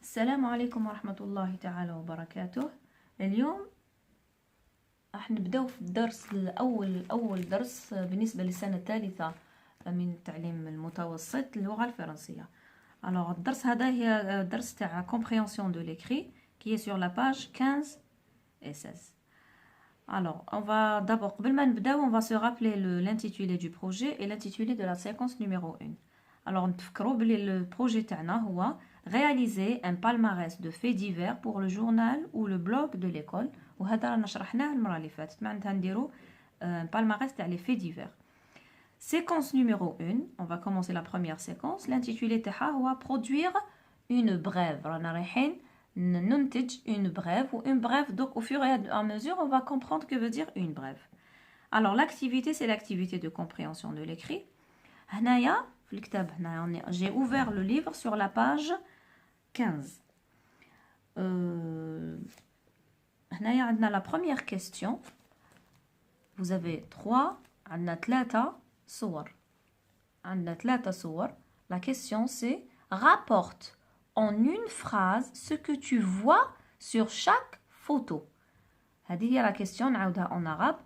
السلام عليكم ورحمة الله تعالى وبركاته. اليوم راح نبداو في الدرس أول درس بالنسبة للسنة الثالثة من التعليم المتوسط اللغة الفرنسية. Alors الدرس هذا هي درس تاع compréhension de l'écrit qui est sur la page 15 et 16. Alors on va d'abord قبل ما نبداو on va se rappeler l'intitulé du projet et l'intitulé de la séquence numéro 1. Alors نتفكروا بلي le projet تاعنا هو réaliser un palmarès de faits divers pour le journal ou le blog de l'école. وهذا رانا شرحناه المره اللي فاتت. معناتها نديرو un palmarès تاع les faits divers. Séquence numéro 1, on va commencer la première séquence. L'intitulé تاعها هو produire une brève. رانا رايحين ننتج une brève ou une brève. Donc au fur et à mesure, on va comprendre que veut dire une brève. Alors l'activité, c'est l'activité de compréhension de l'écrit. هنايا في الكتاب هنايا j'ai ouvert le livre sur la page 15. هنايا عندنا la première question. Vous avez 3 عندنا 3 صور. عندنا 3 صور. La question c'est rapporte en une phrase ce que tu vois sur chaque photo. هذه هي la question نعاودها en arabe.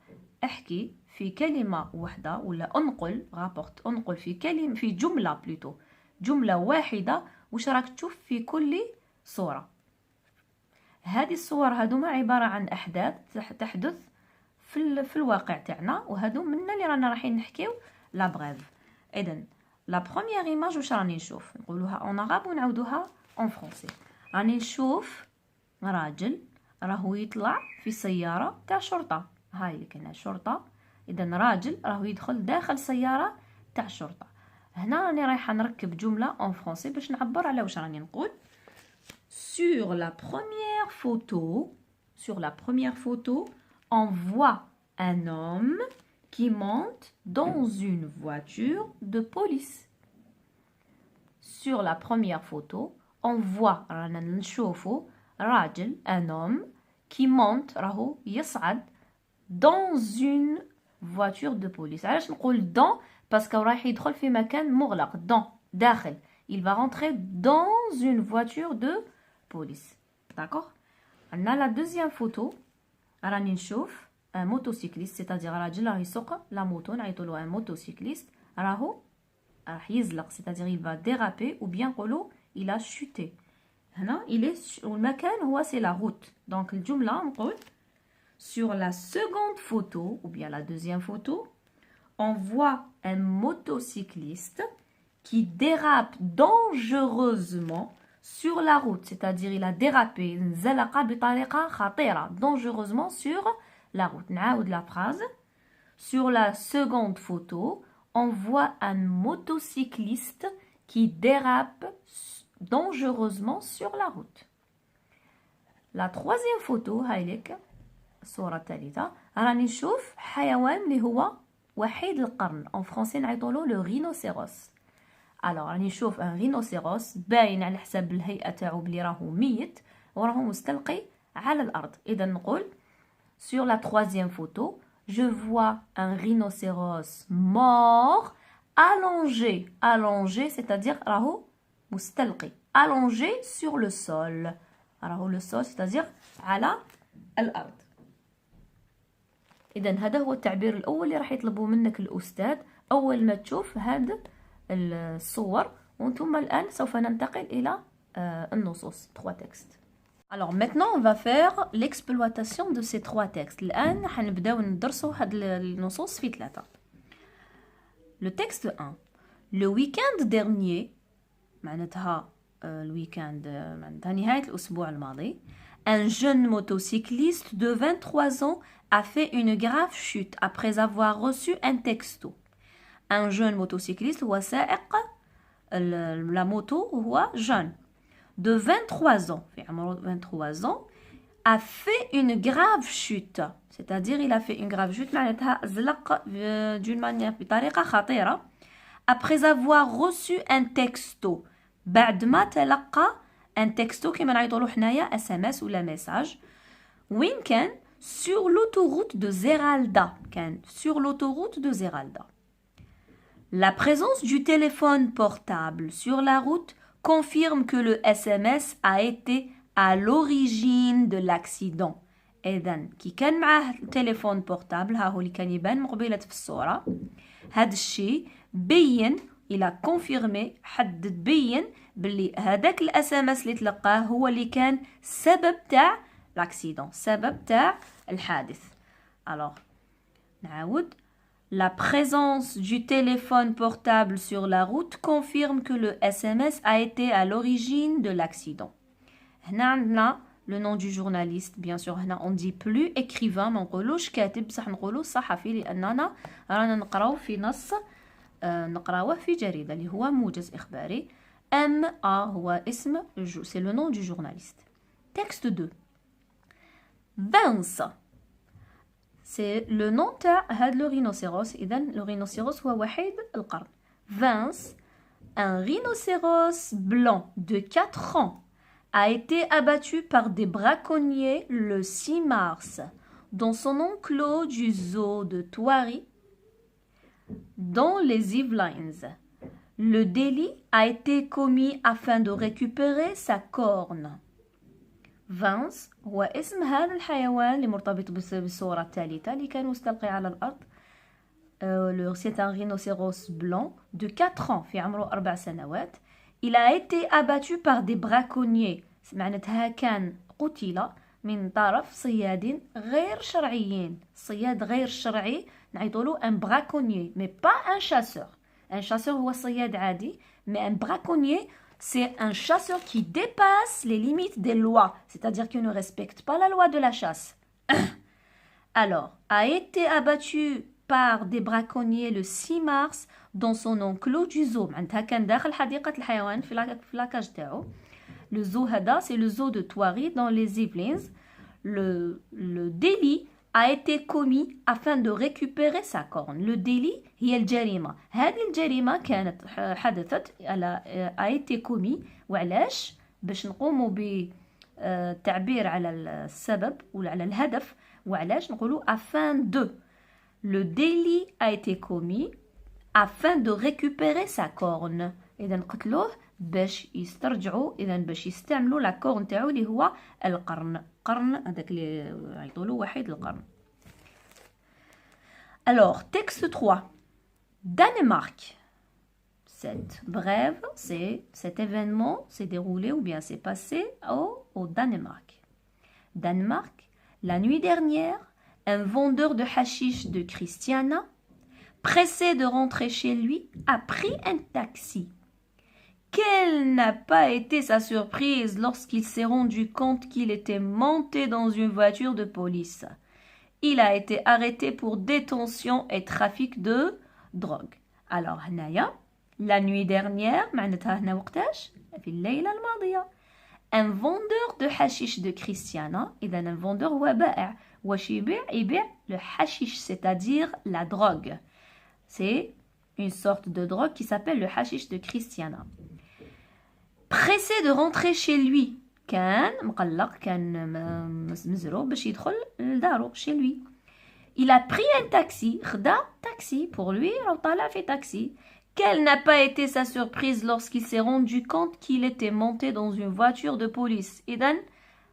احكي في كلمة واحدة ولا انقل رابورت انقل في كلمة في جملة بلوتو جملة واحدة وش راك تشوف في كل صورة. هذه الصور هذوما عبارة عن أحداث تحدث في الواقع تاعنا وهذو منا اللي رانا رايحين نحكيو لا بريف. إذن لا بروميير ايماج واش راني نشوف نقولوها اون عرب ونعاودوها اون فرونسي. راني نشوف راجل راهو يطلع في سيارة تاع شرطة. هاي اللي كنا شرطة. إذن راجل راهو يدخل داخل سيارة تاع شرطة. هنا راني رايحة نركب جملة اون فرونسي باش نعبر على واش راني نقول. Sur la première photo, on voit un homme qui monte dans une voiture de police. Sur la première photo, on voit رانا نشوفو راجل un homme qui monte راهو يصعد dans une voiture de police. علاش نقول dans parce que رايح يدخل في مكان مغلق. dans داخل. Il va rentrer dans une voiture de police. D'accord? On a la deuxième photo. راني نشوف un motocycliste, c'est-à-dire راجل راه يسوق la moto نعيطولو un motocycliste راهو راح يزلق, c'est-à-dire il va déraper ou bien نقولو il a chuté. هنا il est والمكان هو c'est la route. Donc الجملة نقول sur la seconde photo ou bien la deuxième photo, on voit un motocycliste qui dérape dangereusement sur la route, c'est-à-dire il a dérapé انزلق بطريقة خطيرة dangereusement sur la route. نعاود la phrase. Sur la seconde photo, on voit un motocycliste qui dérape dangereusement sur la route. La troisième photo هايليك الصورة الثالثة راني نشوف حيوان اللي هو وحيد القرن. en français نعيطولو le rhinocéros. alors راني نشوف ان رينوسيروس باين على حساب الهيئة تاعو بلي راهو ميت وراهو مستلقي على الأرض. إذا نقول sur la troisième photo je vois un rhinocéros mort allongé c'est-à-dire راهو مستلقي allongé sur le sol. راهو le sol c'est-à-dire على الأرض. إذا هذا هو التعبير الأول اللي راح يطلبوه منك الأستاذ أول ما تشوف هذا الصور. وانتم الآن سوف ننتقل إلى النصوص 3 textes. Alors maintenant on va faire l'exploitation de ces 3 textes. الآن حنبداو ندرسوا هاد النصوص في 3. Le texte 1. Le week-end dernier معناتها الويكاند معناتها نهاية الأسبوع الماضي. Un jeune motocycliste de 23 ans a fait une grave chute après avoir reçu un texto. Un jeune motocycliste هو سائق la moto هو jeune de 23 ans في عمره 23 ans a fait une grave chute, c'est-à-dire il a fait une grave chute معناتها زلق d'une manière بطريقة خطيرة après avoir reçu un texto بعد ما تلقى un texto كما نعيطولو حنايا SMS ولا ميساج. وين كان؟ sur l'autoroute de Zeralda. كان sur l'autoroute de Zeralda. La présence du téléphone portable sur la route confirme que le SMS a été à l'origine de l'accident. إذن كي كان معاه تليفون بورتابل ها هو اللي كان يبان مقبلة في الصورة هذا الشيء بين إلى كونفيرمي حدد بين باللي هذاك الاس ام اس اللي تلقاه هو اللي كان سبب تاع لاكسيدون سبب تاع الحادث. alors نعاود La présence du téléphone portable sur la route confirme que le SMS a été à l'origine de l'accident. هنا عندنا le nom du journaliste. Bien sûr, هنا on dit plus écrivain, ما نقولوش كاتب بصح نقولو صحفي لأننا رانا نقراو في نص نقراوه في جريدة اللي هو موجز إخباري. MA هو اسم c'est le nom du journaliste. Texte 2. Vince. C'est le nom تاع هاد le rhinocéros. إذن le rhinocéros هو وحيد القرن. Vince, un rhinocéros blanc de 4 ans a été abattu par des braconniers le 6 mars dans son enclos du zoo de Thoiry, dans les Yvelines. Le délit a été commis afin de récupérer sa corne. Vince هو اسم هذا الحيوان اللي مرتبط بالصورة الثالثة اللي كان مستلقي على الأرض. C'est un rhinocéros blanc de 4 ans في عمره 4 سنوات. Il a été abattu par des braconniers. معناتها كان قتل من طرف صياد غير شرعيين. صياد غير شرعي نعيطولو un braconnier mais pas un chasseur. Un chasseur هو صياد عادي mais un braconnier c'est un chasseur qui dépasse les limites des lois, c'est-à-dire qui ne respecte pas la loi de la chasse. Alors, a été abattu par des braconniers le 6 mars dans son enclos du zoo. معناتها كان داخل حديقة الحيوان في لاكاج تاعو. Le zoo هذا c'est le zoo de Thoiry dans les Yvelines. Le délit a été commis afin de récupérer sa corne. Le délit هي الجريمة. هذه الجريمة كانت حدثت a été commis وعلاش باش نقوموا بالتعبير على السبب ولا على الهدف وعلاش نقولوا afin de. Le délit a été commis afin de récupérer sa corne. إذا قتلوه باش يسترجعوا إذا باش يستعملوا لا كورن تاعو اللي هو القرن. قرن هذاك اللي يعيطولو وحيد القرن. Alors, texte 3. Danemark. Cette brève, cet événement s'est déroulé ou bien s'est passé au Danemark. Danemark, la nuit dernière, un vendeur de hashish de Christiana, pressé de rentrer chez lui, a pris un taxi. Quelle n'a pas été sa surprise lorsqu'il s'est rendu compte qu'il était monté dans une voiture de police. Il a été arrêté pour détention et trafic de drogue. Alors, هنايا, la nuit dernière, معناتها هنا وقتاش؟ في الليلة الماضية. Un vendeur de hashish de Christiana, إذا un vendeur هو بائع. واش يبيع le hashish, c'est-à-dire la drogue. C'est une sorte de drogue qui s'appelle le hashish de Christiana. Pressé de rentrer chez lui. كان مقلق كان مزروب باش يدخل لدارو chez lui. Il a pris un taxi. خدا taxi pour lui راه طالع في taxi. Quelle n'a pas été sa surprise lorsqu'il s'est rendu compte qu'il était monté dans une voiture de police. إذن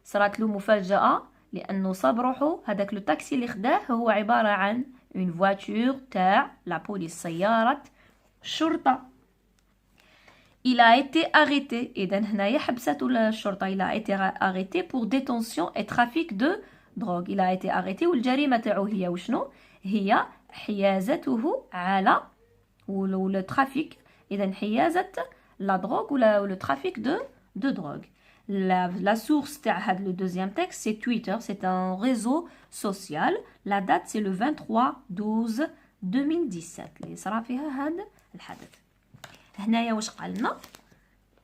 صارت له مفاجأة لأنه صاب روحو هذاك لو تاكسي اللي خداه هو عبارة عن une voiture تاع la police سيارة شرطة. Il a été arrêté. إذن هنايا حبسته الشرطة. Il a été arrêté pour détention et trafic de drogue. Il a été arrêté والجريمة تاعو هي وشنو؟ هي حيازته على ولا ترافيك. إذن حيازة la drogue ولا le trafic de drogue. La source تاع هذا le deuxième texte c'est Twitter. C'est un réseau social. La date c'est le 23/12/2017 اللي صرا فيها هذا الحدث. هنايا واش قالنا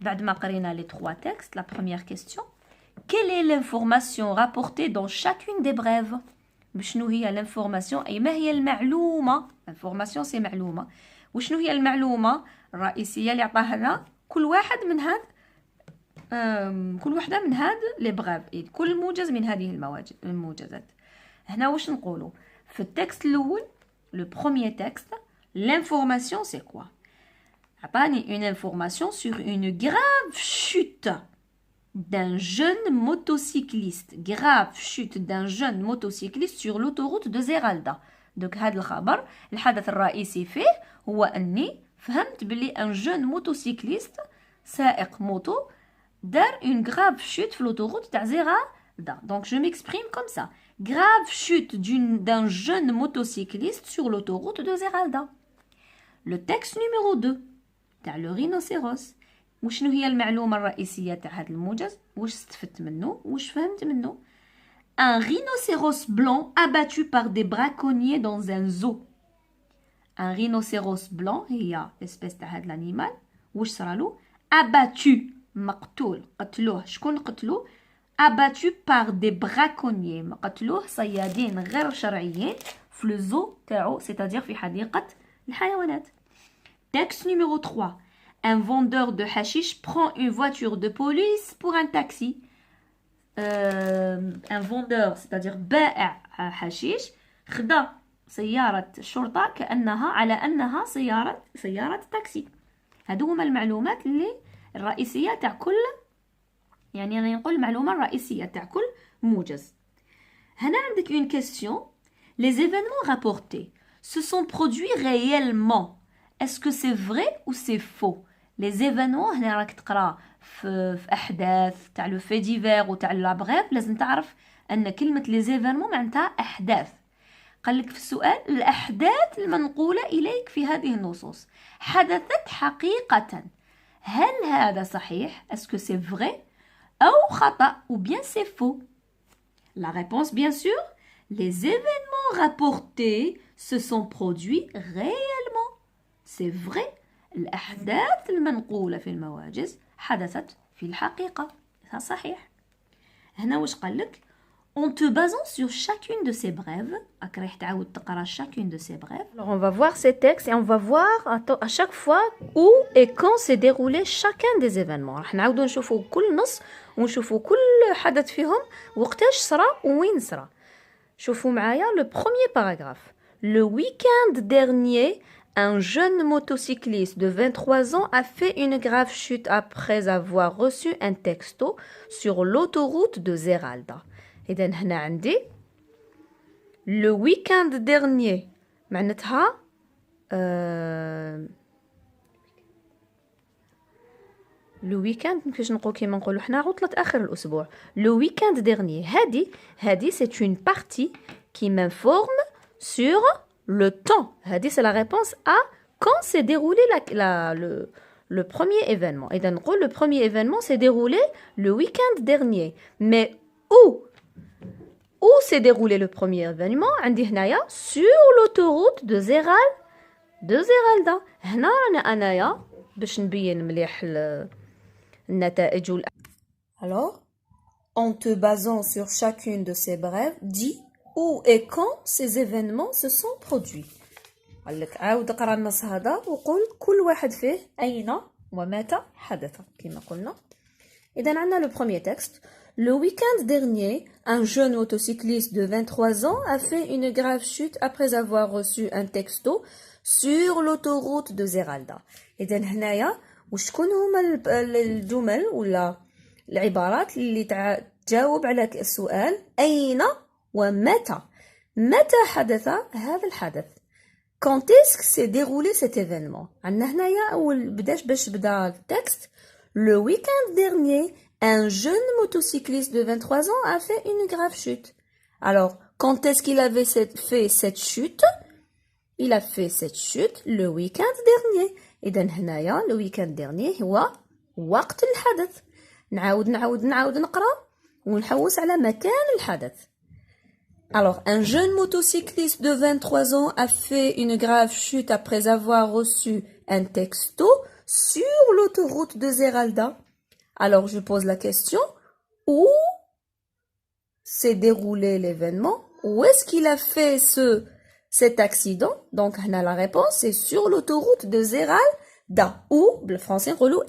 بعد ما قرينا les 3 textes. La première question, quelle est l'information rapportée dans chacune des brèves? شنو هي l'information أي ما هي المعلومة؟ information c'est معلومة. وشنو هي المعلومة الرئيسية اللي عطاها لنا كل واحد من هاد كل وحدة من هاد لي بغيف. كل موجز من هذه الموجزات. هنا واش نقولوا في التكست الأول le premier texte l'information c'est quoi؟ عطاني une information sur une grave chute d'un jeune motocycliste. Grave chute d'un jeune motocycliste sur l'autoroute de Zeralda. Donc هذا الخبر الحدث الرئيسي فيه هو أني فهمت بلي un jeune motocycliste سائق موتو دار une grave chute في l'autoroute تاع زيرالدا. Donc je m'exprime comme ça. Grave chute d'un jeune motocycliste sur l'autoroute de Zeralda. Le texte numéro 2 تاع le rhinocéros. وشنو هي المعلومة الرئيسية تاع هذا الموجز؟ واش استفدت منه؟ واش فهمت منه؟ Un rhinocéros blanc abattu par des braconniers dans un zoo. Un rhinocéros blanc هي espèce تاع هذا الانيمال. واش صرالو؟ abattu مقتول. قتلوه. شكون قتلوه؟ abattu par des braconniers. قتلوه صيادين غير شرعيين في le zoo تاعو c'est-à-dire في حديقة الحيوانات. Texte numéro 3. Un vendeur de hashish prend une voiture de police pour un taxi. Un vendeur, c'est-à-dire بائع حشيش خدا سيارة شرطة كأنها على أنها سيارة تاكسي. هادو هما المعلومات اللي الرئيسية تاع كل يعني أنا نقول المعلومة الرئيسية تاع كل موجز. هنا عندك une question. Les événements rapportés se sont produits réellement. Est-ce que c'est vrai ou c'est faux? Les événements هنا راك تقرا في احداث تاع لو في ديفير وتاع لا بريف لازم تعرف ان كلمه لي زيفينمون معناتها احداث. قال لك في السؤال الاحداث المنقوله اليك في هذه النصوص حدثت حقيقه، هل هذا صحيح؟ اسكو سي فري او خطا ou bien c'est faux? La réponse bien sûr, les événements rapportés se sont produits réellement. C'est vrai. الأحداث المنقولة في المواجز حدثت في الحقيقة. هذا صحيح. هنا واش قال لك؟ En te basant sur chacune de ces brèves, راح تعاود تقرا chacune de ces brèves. Alors on va voir ces textes et on va voir à chaque fois où et quand s'est déroulé chacun des événements. راح نعاودو نشوفو كل نص ونشوفو كل حدث فيهم وقتاش صرا وين صرا. شوفوا معايا le premier paragraphe. Le week-end dernier, un jeune motocycliste de 23 ans a fait une grave chute après avoir reçu un texto sur l'autoroute de Zeralda. إذن هنا عندي le week-end dernier معناتها le week-end كيفاش نقول كيما نقولوا حنا عطلة آخر الأسبوع. le week-end dernier هذه c'est une partie qui m'informe sur le temps. هذه c'est la réponse à quand s'est déroulé le premier événement. Et donc le premier événement s'est déroulé le week-end dernier. Mais où s'est déroulé le premier événement? عندي هنايا sur l'autoroute de Zeralda. هنا أنايا باش نبين مليح النتائج. Alors, en te basant sur chacune de ces brèves, dis où et quand ces événements se sont produits. قال لك عاود اقرا النص هذا وقول كل واحد فيه أين ومتى حدث كما قلنا. إذا عندنا le premier texte. Le week-end dernier, un jeune motocycliste de 23 ans a fait une grave chute après avoir reçu un texto sur l'autoroute de Zeralda. إذا هنايا وشكون هما الجمل ولا العبارات اللي تجاوب على السؤال أين ومتى؟ متى حدث هذا الحدث؟ Quand est-ce que s'est déroulé cet événement? عندنا هنايا أول باش بدا التكست. Le week-end dernier, un jeune motocycliste de 23 ans a fait une grave chute. Alors, quand est-ce qu'il avait fait cette chute? Il a fait cette chute le week-end dernier. إذا هنايا le week-end dernier هو وقت الحدث. نعاود نقرأ ونحوس على مكان الحدث. Alors, un jeune motocycliste de 23 ans a fait une grave chute après avoir reçu un texto sur l'autoroute de Zeralda. Alors, je pose la question, où s'est déroulé l'événement? Où est-ce qu'il a fait cet accident? Donc, on a la réponse, c'est sur l'autoroute de Zeralda. Ou, le français, نقولوا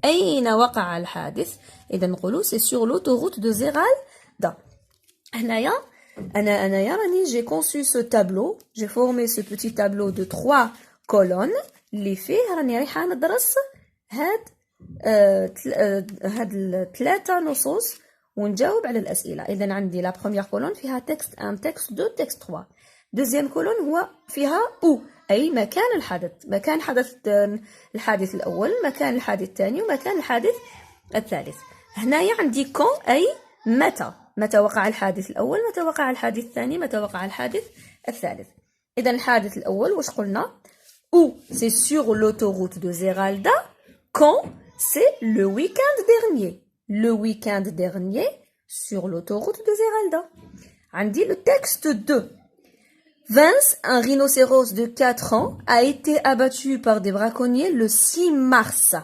أين وقع الحادث. إذا نقولوا c'est sur l'autoroute de Zeralda. هنايا أنا راني j'ai conçu ce tableau, j'ai formé ce petit tableau de 3 colonnes اللي فيه راني رايحه ندرس هاد الثلاثه نصوص ونجاوب على الاسئله. اذا عندي لا بروميير كولون فيها تكست 1 تكست 2 تكست 3. دوزيام كولون هو فيها او اي مكان الحدث، مكان حدث الحادث الاول، مكان الحادث الثاني، ومكان الحادث الثالث. هنايا عندي كون اي متى وقع الحادث الاول، متى وقع الحادث الثاني، متى وقع الحادث الثالث. اذا الحادث الاول واش قلنا؟ او سي سور لوتوروute دو زيرالدا quand c'est le week-end dernier. Le week-end dernier sur l'autoroute de Zeralda. عندي le texte 2. Vince, un rhinocéros de 4 ans, a été abattu par des braconniers le 6 mars.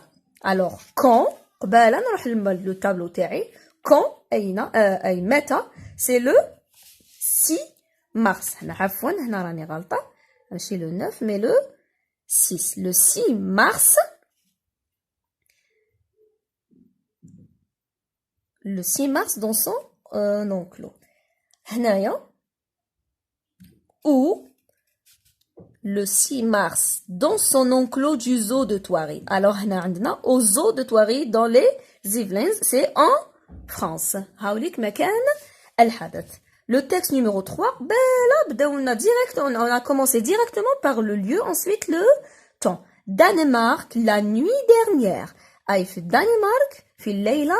Alors, quand, قبالة نروح le tableau تاعي, quand, أي متى, c'est le 6 mars. هنا عفوا هنا راني غلطة, ماشي le 9 mais le 6. Le 6 mars. Le 6 mars dans son enclos. هنايا ou le 6 mars dans son enclos du zoo de Thoiry. Alors هنا عندنا au zoo de Thoiry dans les Yvelines, c'est en France. هاوليك مكان الحدث. Le texte numéro 3, là بداونا direct, on a commencé directement par le lieu, ensuite le temps. Danemark la nuit dernière. أي في الدنمارك في الليلة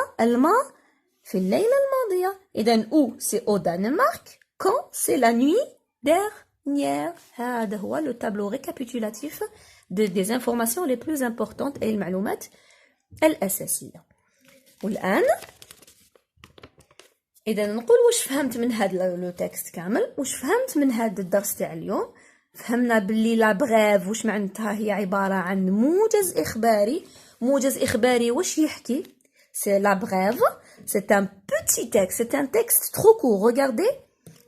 في الليلة الماضية. إذن où c'est au Danemark, quand c'est la nuit dernière. هذا هو le tableau récapitulatif des informations les plus importantes et المعلومات الأساسية. والآن إذا نقول واش فهمت من هذا لو تكست كامل، واش فهمت من هذا الدرس تاع اليوم. فهمنا باللي لا بغيف واش معناتها هي عبارة عن موجز إخباري. موجز إخباري واش يحكي؟ c'est la brève, c'est un petit texte, c'est un texte trop court. Regardez,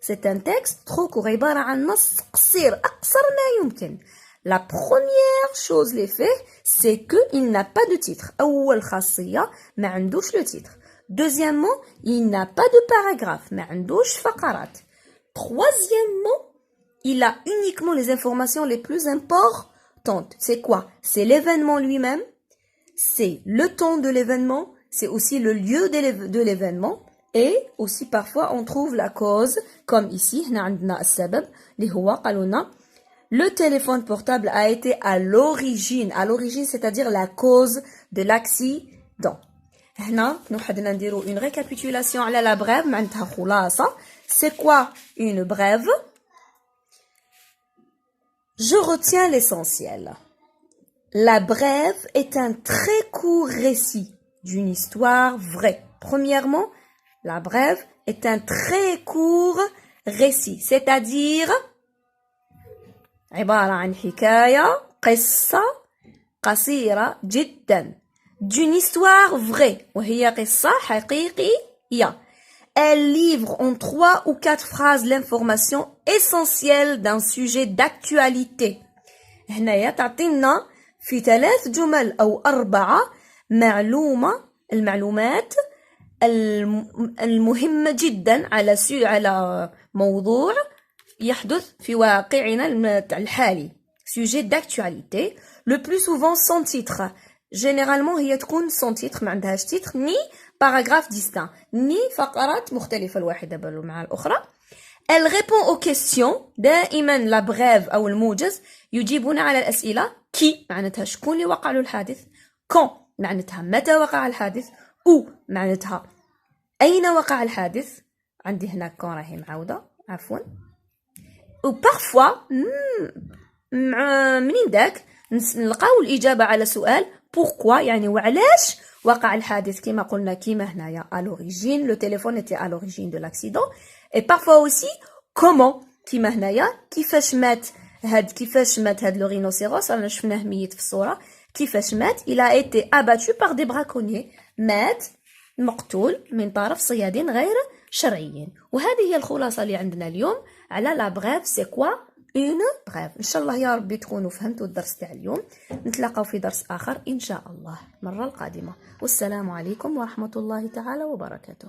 c'est un texte trop court. عبارة عن نص قصير أقصر ما يمكن. La première chose les faits, c'est que il n'a pas de titre. أول خاصية ما عندوش le titre. Deuxièmement, il n'a pas de paragraphe. ما عندوش فقرات. Troisièmement, il a uniquement les informations les plus importantes. C'est quoi? C'est l'événement lui-même, c'est le temps de l'événement, c'est aussi le lieu de l'événement, et aussi parfois on trouve la cause, comme ici, هنا عندنا السبب اللي هو قالوا لنا le téléphone portable a été à l'origine, c'est-à-dire la cause de l'accident. هنا نوحدنا نديرو une récapitulation على la brève معناتها خلاصة. C'est quoi une brève? Je retiens l'essentiel. La brève est un très court récit d'une histoire vraie. Premièrement, la brève est un très court récit, c'est-à-dire عبارة عن حكاية قصة قصيرة جدا d'une histoire vraie وهي قصة حقيقية. Elle livre en 3 ou 4 phrases l'information essentielle d'un sujet d'actualité. هنايا تعطينا في 3 جمل أو 4 المعلومات المهمة جدا على موضوع يحدث في واقعنا الحالي. Sujet d'actualité. Le plus souvent sans titre. Généralement هي تكون sans titre ما عندهاش titre ni paragraphe distinct ni فقرات مختلفة الواحدة مع الأخرى. Elle répond aux questions. دائما لا بريف أو الموجز يجيبون على الأسئلة. كي معناتها شكون اللي وقع له الحادث، quand معناتها متى وقع الحادث، où معناتها أين وقع الحادث. عندي هنا quand راهي معاودة عفوا. و parfois منين داك نلقاو الإجابة على سؤال pourquoi يعني وعلاش وقع الحادث كما قلنا كيما هنايا à l'origine le téléphone était à l'origine de l'accident. et parfois aussi comment كيما هنايا كيفاش مات هاد لو رينوسيروس رانا شفناه ميت في الصورة كيفاش مات. il a été abattu par des braconniers مات مقتول من طرف صيادين غير شرعيين. وهذه هي الخلاصة اللي عندنا اليوم على لا بريف. سي كوا اون بريف. ان شاء الله يا ربي تكونوا فهمتوا الدرس تاع اليوم. نتلاقاو في درس اخر ان شاء الله المرة القادمة. والسلام عليكم ورحمة الله تعالى وبركاته.